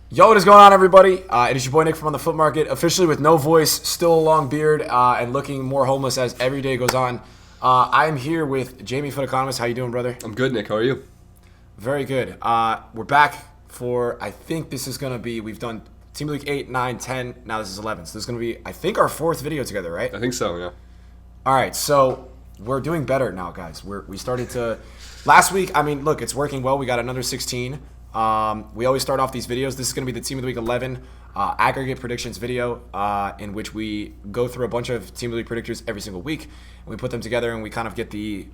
Yo, what is going on, everybody? It is your boy Nick from On the Foot Market, officially with no voice, still a long beard, and looking more homeless as every day goes on. I am here with Jamie, Foot Economist. How you doing, brother? I'm good, Nick. How are you? Very good. We're back for, I think this is going to be, we've done Team League 8, 9, 10, now this is 11. So this is going to be, I think, our fourth video together, right? I think so, yeah. All right, so we're doing better now, guys. We started to, last week, I mean, look, it's working well. We got another 16. We always start off these videos. This is going to be the Team of the Week 11 aggregate predictions video in which we go through a bunch of Team of the Week predictors every single week. And we put them together and we kind of get the,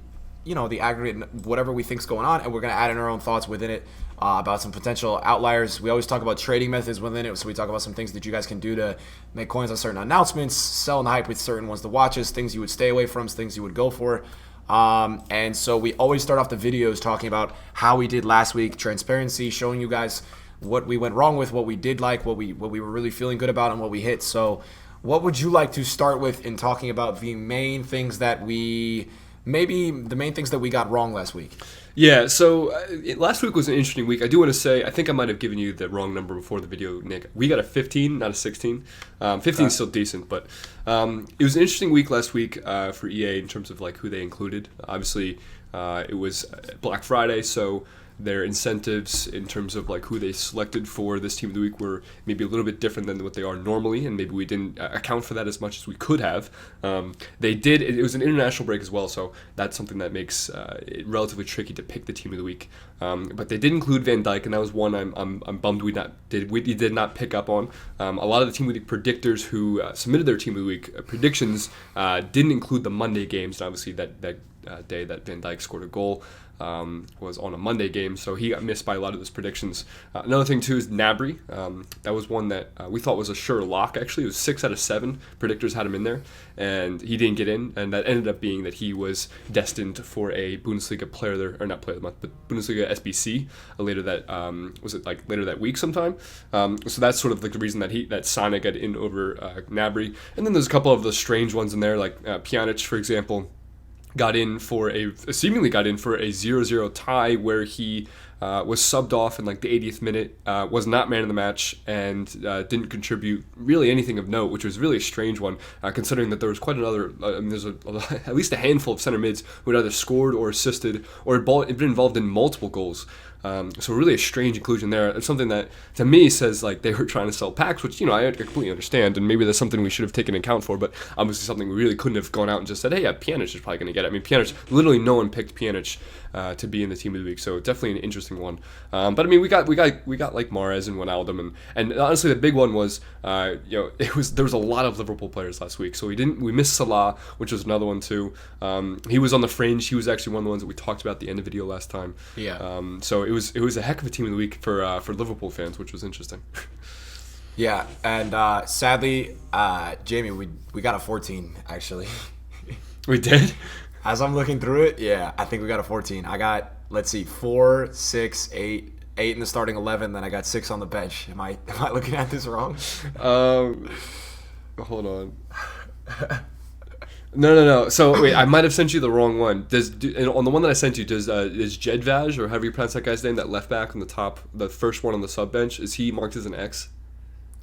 the aggregate, whatever we think's going on. And we're going to add in our own thoughts within it about some potential outliers. We always talk about trading methods within it. So we talk about some things that you guys can do to make coins on certain announcements, sell in the hype with certain ones to watches, things you would stay away from, things you would go for. And so we always start off the videos talking about how we did last week, transparency, showing you guys what we went wrong with, what we did like, what we were really feeling good about, and what we hit. So what would you like to start with in talking about the main things that we got wrong last week? Yeah, so last week was an interesting week. I do want to say, I think I might have given you the wrong number before the video, Nick. We got a 15, not a 16. 15 is still decent, but it was an interesting week last week for EA in terms of like who they included. Obviously, it was Black Friday, so their incentives in terms of like who they selected for this Team of the Week were maybe a little bit different than what they are normally, and maybe we didn't account for that as much as we could have. They did. It was an international break as well, so that's something that makes it relatively tricky to pick the Team of the Week. But they did include Van Dijk, and that was one I'm bummed we did not pick up on. A lot of the Team of the Week predictors who submitted their Team of the Week predictions didn't include the Monday games, and obviously that day that Van Dijk scored a goal was on a Monday game, so he got missed by a lot of those predictions. Another thing too is Gnabry. That was one that we thought was a sure lock. Actually, it was 6 out of 7 predictors had him in there, and he didn't get in. And that ended up being that he was destined for a Bundesliga player there, or not player of the month, but Bundesliga SBC later that week sometime. So that's sort of like the reason that Sana got in over Gnabry. And then there's a couple of the strange ones in there, like Pjanic, for example. Seemingly got in for a 0-0 tie where he was subbed off in like the 80th minute, was not man of the match, and didn't contribute really anything of note, which was really a strange one, considering that there was quite another, there's at least a handful of center mids who had either scored or assisted or had been involved in multiple goals. So really a strange inclusion there. It's something that, to me, says like they were trying to sell packs, which, I completely understand, and maybe that's something we should have taken into account for, but obviously something we really couldn't have gone out and just said, hey, yeah, Pjanic is probably going to get it. I mean, Pjanic, literally no one picked Pjanic to be in the Team of the Week, so definitely an interesting one. But I mean, we got like Mahrez and Wijnaldum, and honestly, the big one was, there was a lot of Liverpool players last week, so we missed Salah, which was another one too. He was on the fringe. He was actually one of the ones that we talked about at the end of the video last time. Yeah. So it was a heck of a Team of the Week for Liverpool fans, which was interesting. Yeah, and sadly, Jamie, we got a 14, actually. We did? As I'm looking through it, yeah, I think we got a 14. I got, 4, 6, 8 in the starting 11, then I got 6 on the bench. Am I looking at this wrong? Hold on. No. So wait, I might have sent you the wrong one. On the one that I sent you, is Jedvaj, or however you pronounce that guy's name, that left back on the top, the first one on the sub bench, is he marked as an X?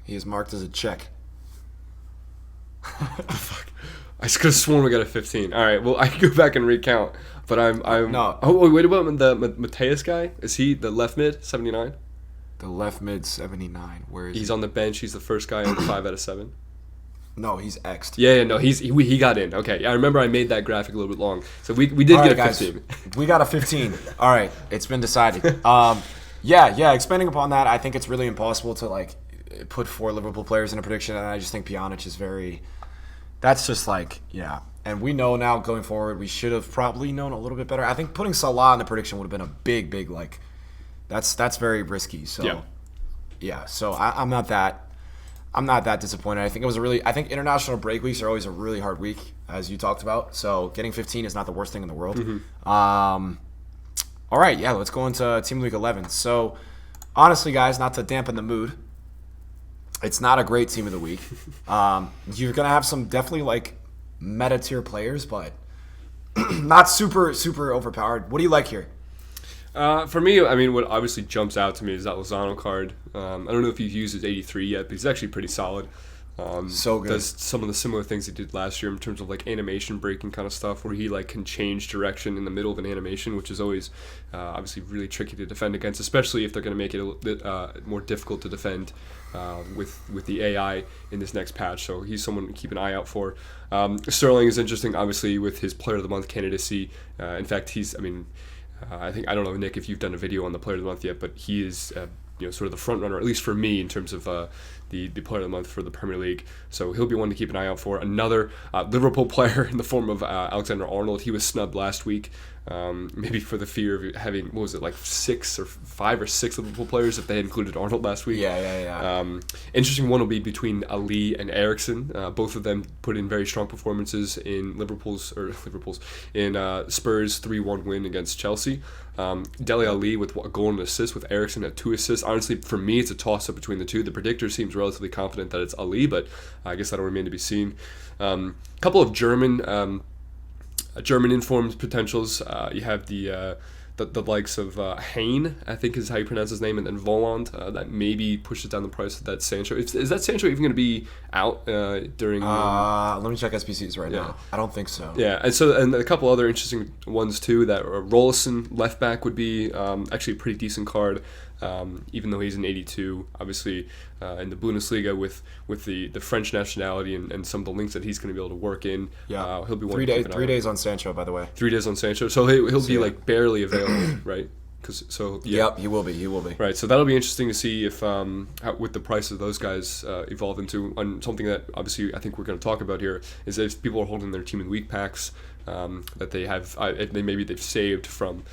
He is marked as a check. Fuck. I just could have sworn we got a 15. All right, well, I can go back and recount, but I'm no. Oh, wait about the Mateus guy? Is he the left mid, 79? The left mid, 79. Where is he? He's on the bench. He's the first guy on the 5 out of 7. No, he's X'd. Yeah, no, he got in. Okay, I remember I made that graphic a little bit long, so we did All get right, a 15. Guys, we got a 15. All right, it's been decided. Yeah. Expanding upon that, I think it's really impossible to like put 4 Liverpool players in a prediction, and I just think Pjanic is very. That's just like, yeah. And we know now going forward, we should have probably known a little bit better. I think putting Salah in the prediction would have been a big like. That's very risky. So yeah. So I'm not that disappointed. I think I think international break weeks are always a really hard week, as you talked about. So getting 15 is not the worst thing in the world. Mm-hmm. All right, yeah, let's go into Team League 11. So honestly, guys, not to dampen the mood, it's not a great Team of the Week. You're going to have some definitely like meta tier players, but not super overpowered. What do you like here? For me, I mean, what obviously jumps out to me is that Lozano card. I don't know if you've used his 83 yet, but he's actually pretty solid. So good. Does some of the similar things he did last year in terms of like animation breaking kind of stuff, where he like can change direction in the middle of an animation, which is always obviously really tricky to defend against, especially if they're going to make it a little bit more difficult to defend with the AI in this next patch. So he's someone to keep an eye out for. Sterling is interesting, obviously, with his Player of the Month candidacy. In fact, I don't know, Nick, if you've done a video on the Player of the Month yet, but he is sort of the front runner, at least for me, in terms of the Player of the Month for the Premier League. So he'll be one to keep an eye out for. Another Liverpool player in the form of Alexander-Arnold. He was snubbed last week, maybe for the fear of having, what was it, like 5 or 6 Liverpool players if they had included Arnold last week. Yeah. Interesting one will be between Ali and Eriksen. Both of them put in very strong performances in in Spurs' 3-1 win against Chelsea. Dele Ali with a goal and an assist, with Eriksen at 2 assists. Honestly, for me, it's a toss-up between the two. The predictor seems relatively confident that it's Ali, but I guess that'll remain to be seen. Couple of German informed potentials. You have the likes of Hain, I think is how you pronounce his name, and then Voland. That maybe pushes down the price of that Sancho. Is that Sancho even going to be out during? Let me check SPCs right now. I don't think so. Yeah, and a couple other interesting ones too. That Rollison left back would be actually a pretty decent card. Even though he's an 82, obviously in the Bundesliga with the French nationality and some of the links that he's going to be able to work in. Yeah, he'll be 3 days. 3 daid on Sancho, by the way. 3 days on Sancho, so he'll be like barely available, right? Yep, he will be. Right, so that'll be interesting to see if with the price of those guys evolve into. And something that obviously I think we're going to talk about here is if people are holding their team of the week packs that they have, maybe they've saved from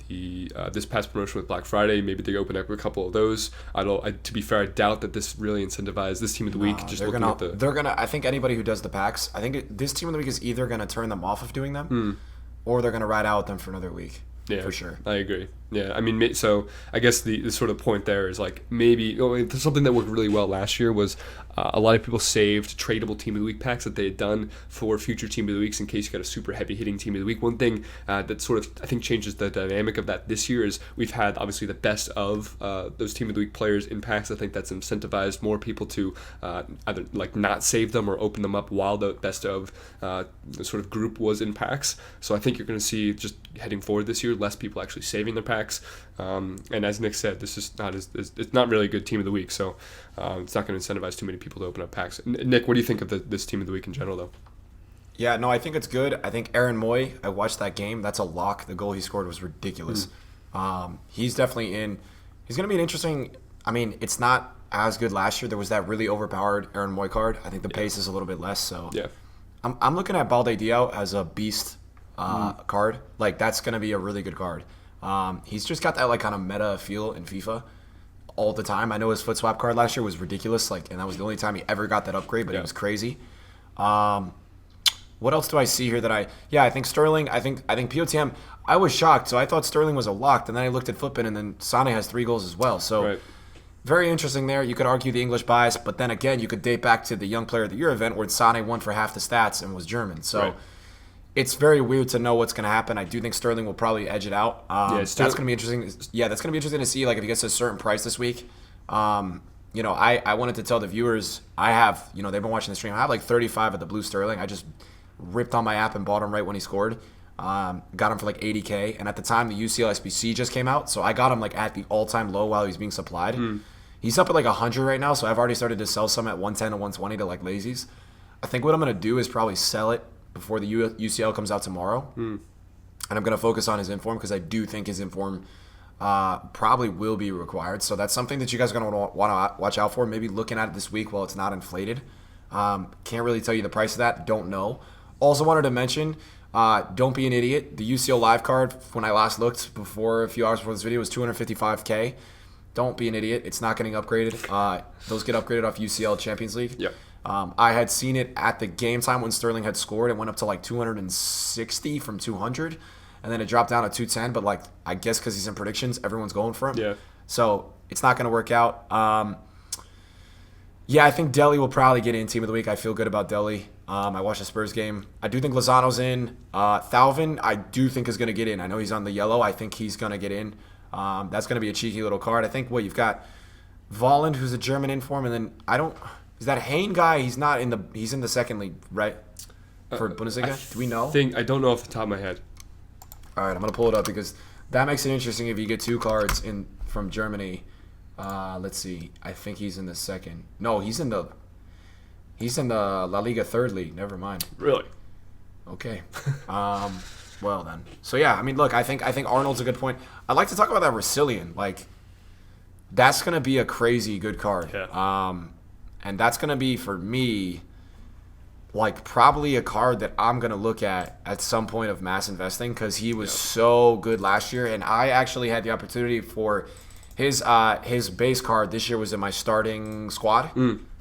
this past promotion with Black Friday. Maybe they open up a couple of those. To be fair, I doubt that this really incentivized this team of the week. I think anybody who does the packs, I think this team of the week is either going to turn them off of doing them, or they're going to ride out with them for another week. Yeah, for sure. I agree. Yeah, I mean, so I guess the sort of point there is like maybe something that worked really well last year was a lot of people saved tradable team of the week packs that they had done for future team of the weeks in case you got a super heavy hitting team of the week. One thing that sort of I think changes the dynamic of that this year is we've had obviously the best of those team of the week players in packs. I think that's incentivized more people to either like not save them or open them up while the best of sort of group was in packs. So I think you're going to see, just heading forward this year, less people actually saving their packs. And as Nick said, this is it's not really a good team of the week, so it's not going to incentivize too many people to open up packs. Nick, what do you think of this team of the week in general, though? Yeah, no, I think it's good. I think Aaron Moy, I watched that game. That's a lock. The goal he scored was ridiculous. He's definitely in. He's going to be an interesting. I mean, it's not as good last year. There was that really overpowered Aaron Moy card. I think the pace is a little bit less. So yeah, I'm looking at Balde Diao as a beast card. Like, that's going to be a really good card. He's just got that like kind of meta feel in FIFA all the time. I know his foot swap card last year was ridiculous, like, and that was the only time he ever got that upgrade, but it was crazy. What else do I see here I think Sterling, I think POTM, I was shocked. So I thought Sterling was a lock, and then I looked at Footbin, and then Sane has 3 goals as well. So very interesting there. You could argue the English bias, but then again, you could date back to the Young Player of the Year event where Sane won for half the stats and was German. So it's very weird to know what's going to happen. I do think Sterling will probably edge it out. That's going to be interesting. Yeah, that's going to be interesting to see, like, if he gets a certain price this week. I wanted to tell the viewers, I have, they've been watching the stream. I have like 35 of the blue Sterling. I just ripped on my app and bought him right when he scored. Got him for like 80K. And at the time, the UCL SBC just came out. So I got him like at the all-time low while he was being supplied. He's up at like 100 right now. So I've already started to sell some at 110 to 120 to like lazies. I think what I'm going to do is probably sell it before the UCL comes out tomorrow. And I'm going to focus on his inform because I do think his inform probably will be required. So that's something that you guys are going to want to watch out for. Maybe looking at it this week while it's not inflated. Can't really tell you the price of that. Don't know. Also wanted to mention, don't be an idiot. The UCL live card, when I last looked a few hours before this video, was 255K. Don't be an idiot. It's not getting upgraded. Those get upgraded off UCL Champions League. Yep. I had seen it at the game time when Sterling had scored. It went up to like 260 from 200, and then it dropped down to 210. But like, I guess because he's in predictions, everyone's going for him. Yeah. So it's not going to work out. Yeah, I think Delhi will probably get in team of the week. I feel good about Delhi. I watched the Spurs game. I do think Lozano's in. Thalvin, I do think is going to get in. I know he's on the yellow. I think he's going to get in. That's going to be a cheeky little card. I think you've got Volland, who's a German inform, and then is that Hain guy? He's not in the. He's in the second league, right? For Bundesliga, do we know? I don't know off the top of my head. All right, I'm gonna pull it up because that makes it interesting if you get two cards in from Germany. Let's see. I think he's in the second. No, he's in the La Liga third league. Never mind. Really? Okay. Well then. So yeah, I mean, look, I think Arnold's a good point. I'd like to talk about that Rasilian. Like, that's gonna be a crazy good card. Yeah. And that's gonna be for me, like probably a card that I'm gonna look at some point of mass investing because he was so good last year, and I actually had the opportunity for his base card this year was in my starting squad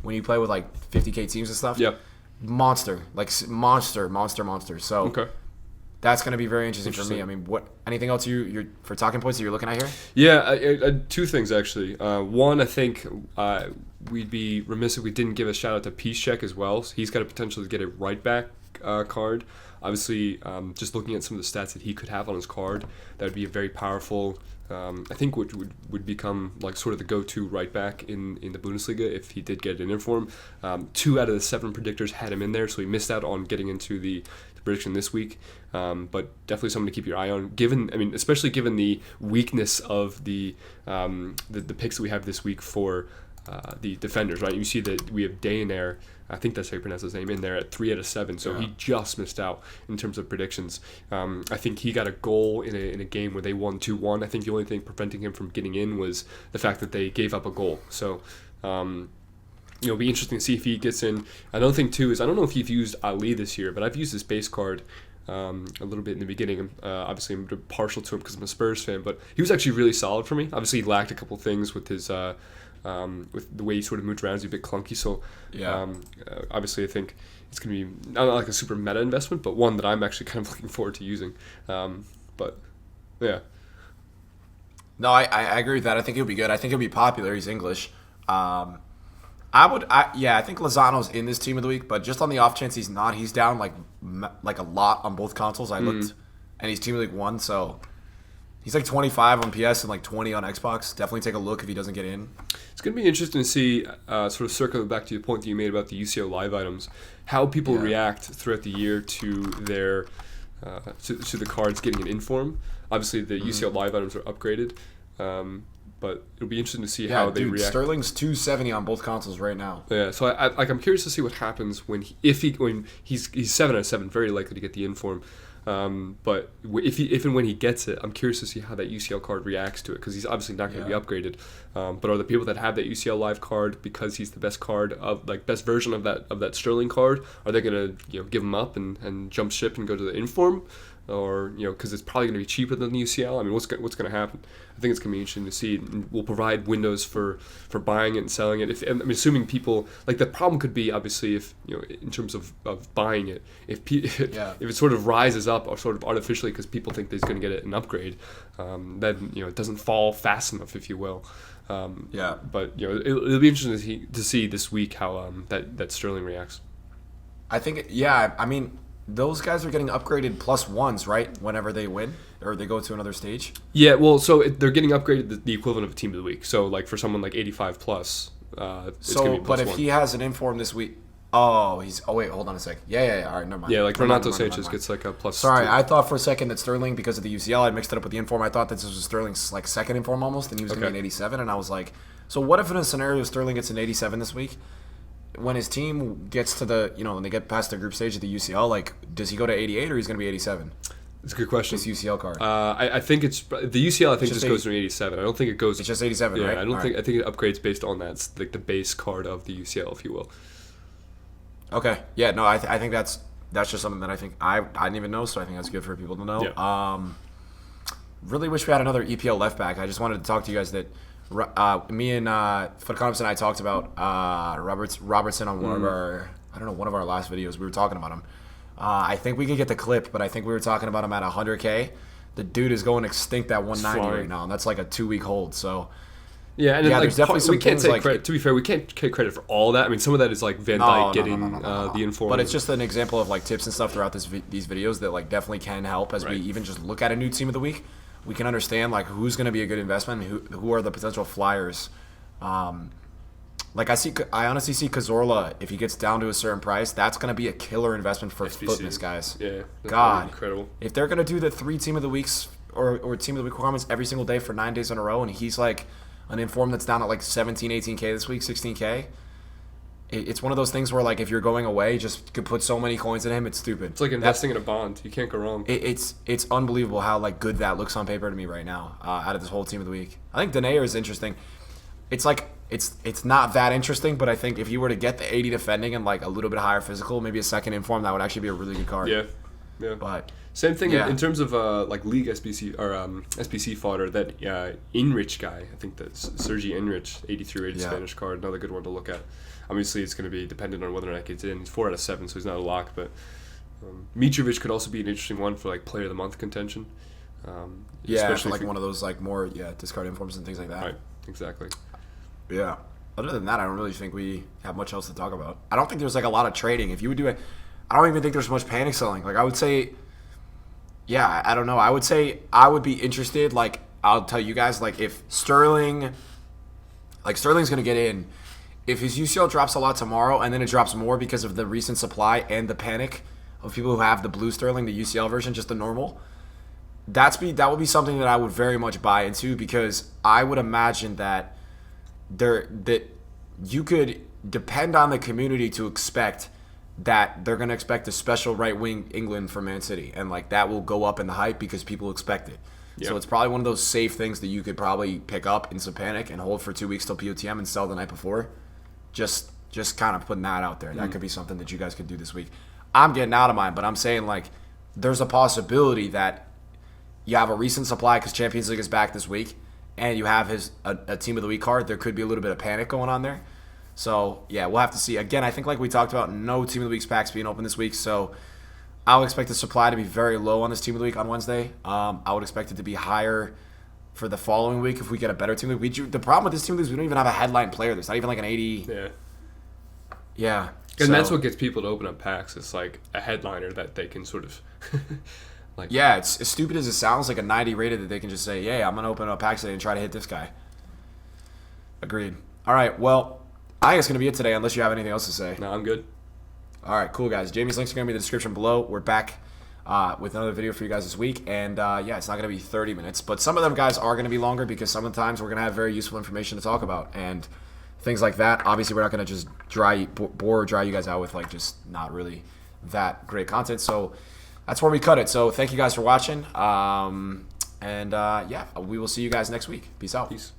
when you play with like 50K teams and stuff. Yep. Monster. So Okay. that's going to be very interesting for me. I mean, anything else you're for talking points that you're looking at here? Yeah, two things actually. One, I think we'd be remiss if we didn't give a shout out to Peace Check as well. So he's got a potential to get a right back card. Obviously, just looking at some of the stats that he could have on his card, that would be a very powerful. I think would become like sort of the go-to right back in the Bundesliga if he did get an inform. 2 out of the 7 predictors had him in there, so he missed out on getting into the prediction this week. But definitely something to keep your eye on. Especially given the weakness of the picks that we have this week for the defenders, right? You see that we have Daener, I think that's how you pronounce his name, in there at 3 out of 7, so he just missed out in terms of predictions. I think he got a goal in a game where they won 2-1. I think the only thing preventing him from getting in was the fact that they gave up a goal. So, it'll be interesting to see if he gets in. Another thing too is I don't know if you've used Ali this year, but I've used his base card a little bit in the beginning. Obviously, I'm partial to him because I'm a Spurs fan, but he was actually really solid for me. Obviously, he lacked a couple things with his. With the way he sort of moved around, he's a bit clunky. So, obviously, I think it's going to be not like a super meta investment, but one that I'm actually kind of looking forward to using. But, yeah. No, I agree with that. I think he'll be good. I think he'll be popular. He's English. I think Lozano's in this team of the week, but just on the off chance he's not, he's down like a lot on both consoles. I looked, and he's team of the week 1, so he's like 25 on PS and like 20 on Xbox. Definitely take a look if he doesn't get in. It's going to be interesting to see, sort of circling back to the point that you made about the UCL live items, how people react throughout the year to their to the cards getting an inform. Obviously, the UCL live items are upgraded, but it'll be interesting to see how they react. Sterling's 270 on both consoles right now. Yeah, so I'm curious to see what happens when he's 7 out of 7, very likely to get the inform. But if and when he gets it, I'm curious to see how that UCL card reacts to it, because he's obviously not going to be upgraded. But are the people that have that UCL live card because he's the best card of best version of that Sterling card? Are they going to give him up and jump ship and go to the inform, or because it's probably going to be cheaper than the UCL? I mean, what's going to happen? I think it's going to be interesting to see. And we'll provide windows for buying it and selling it. I'm assuming people the problem could be obviously if in terms of buying it, if it sort of rises up or sort of artificially because people think they're going to get an upgrade, then it doesn't fall fast enough, if you will. But it'll be interesting to see this week how that Sterling reacts. I think I mean, those guys are getting upgraded +1s, right? Whenever they win or they go to another stage. Yeah, well, so they're getting upgraded the equivalent of a team of the week. So for someone like 85 plus, it's going to be +1. But if he has an inform this week, wait, hold on a sec. Yeah. All right, never mind. Yeah, Renato Sanchez gets a +2. Sorry, I thought for a second that Sterling, because of the UCL, I mixed it up with the inform. I thought this was Sterling's second inform almost, and he was going to be an 87. And I was like, so what if in a scenario Sterling gets an 87 this week? When his team gets to when they get past the group stage of the UCL, does he go to 88 or he's going to be 87? It's a good question. This UCL card. I think it's the UCL. I think just goes to 87. I don't think it goes. It's just 87, right? I don't think. Right. I think it upgrades based on that. It's like the base card of the UCL, if you will. Okay. Yeah. No. I think that's just something that I think I didn't even know. So I think that's good for people to know. Yeah. Really wish we had another EPL left back. I just wanted to talk to you guys that. Me and Footcomics and I talked about Robertson on one of our last videos. We were talking about him. I think we could get the clip, but I think we were talking about him at 100K. The dude is going extinct at 190 right now, and that's like a 2-week hold. So Yeah, and then, Yeah, like, there's definitely some we can't things, take like- credit. To be fair, we can't take credit for all that. I mean, some of that is like Van Dijk getting the inform. But it's just an example of like tips and stuff throughout these videos that like definitely can help as we Right. even just look at a new team of the week. We can understand like who's going to be a good investment, and who are the potential flyers. Like I honestly see Cazorla, if he gets down to a certain price, that's going to be a killer investment for SBC. fitness guys. Yeah, that's God, incredible. If they're going to do the 3 team of the weeks or team of the week requirements every single day for 9 days in a row, and he's like an inform that's down at like 17, 18K this week, 16K. It's one of those things where like if you're going away, just could put so many coins in him. It's stupid. It's like investing in a bond. You can't go wrong. It's unbelievable how like good that looks on paper to me right now. Out of this whole team of the week, I think Denayer is interesting. It's like it's not that interesting, but I think if you were to get the 80 defending and like a little bit higher physical, maybe a second inform, that would actually be a really good card. Yeah, yeah. But same thing yeah. in terms of like league SBC or SBC fodder. That Inrich guy, I think that's Sergi Inrich, 83 rated Spanish card, another good one to look at. Obviously, it's going to be dependent on whether or not it gets in. He's 4 out of 7, so he's not a lock. But Mitrovic could also be an interesting one for like player of the month contention. especially for like one of those like more discard informs and things like that. Right, exactly. Yeah. Other than that, I don't really think we have much else to talk about. I don't think there's like a lot of trading. If you would do it, I don't even think there's much panic selling. Like I would say, yeah, I don't know. I would say I would be interested. Like I'll tell you guys, like if Sterling's gonna get in. If his UCL drops a lot tomorrow and then it drops more because of the recent supply and the panic of people who have the blue Sterling, the UCL version, just the normal, that would be something that I would very much buy into, because I would imagine that you could depend on the community to expect that they're going to expect a special right wing England for Man City, and like that will go up in the hype because people expect it. Yep. So it's probably one of those safe things that you could probably pick up in some panic and hold for 2 weeks till POTM and sell the night before. Just kind of putting that out there. That could be something that you guys could do this week. I'm getting out of mine, but I'm saying like there's a possibility that you have a recent supply because Champions League is back this week, and you have a team of the week card. There could be a little bit of panic going on there. So yeah, we'll have to see. Again, I think like we talked about, no team of the week's packs being open this week, so I would expect the supply to be very low on this team of the week on Wednesday. I would expect it to be higher for the following week if we get a better team of the week. The problem with this team of the week is we don't even have a headline player. There's not even like an 80. Yeah. Yeah. And that's what gets people to open up packs. It's like a headliner that they can sort of like. Yeah, it's as stupid as it sounds, like a 90 rated that they can just say, yeah, I'm going to open up packs today and try to hit this guy. Agreed. All right, well, I think it's going to be it today unless you have anything else to say. No, I'm good. All right, cool, guys. Jamie's links are going to be in the description below. We're back with another video for you guys this week. And, yeah, it's not going to be 30 minutes. But some of them, guys, are going to be longer because some of the times we're going to have very useful information to talk about and things like that. Obviously, we're not going to just dry you guys out with, like, just not really that great content. So that's where we cut it. So thank you guys for watching. Yeah, we will see you guys next week. Peace out. Peace.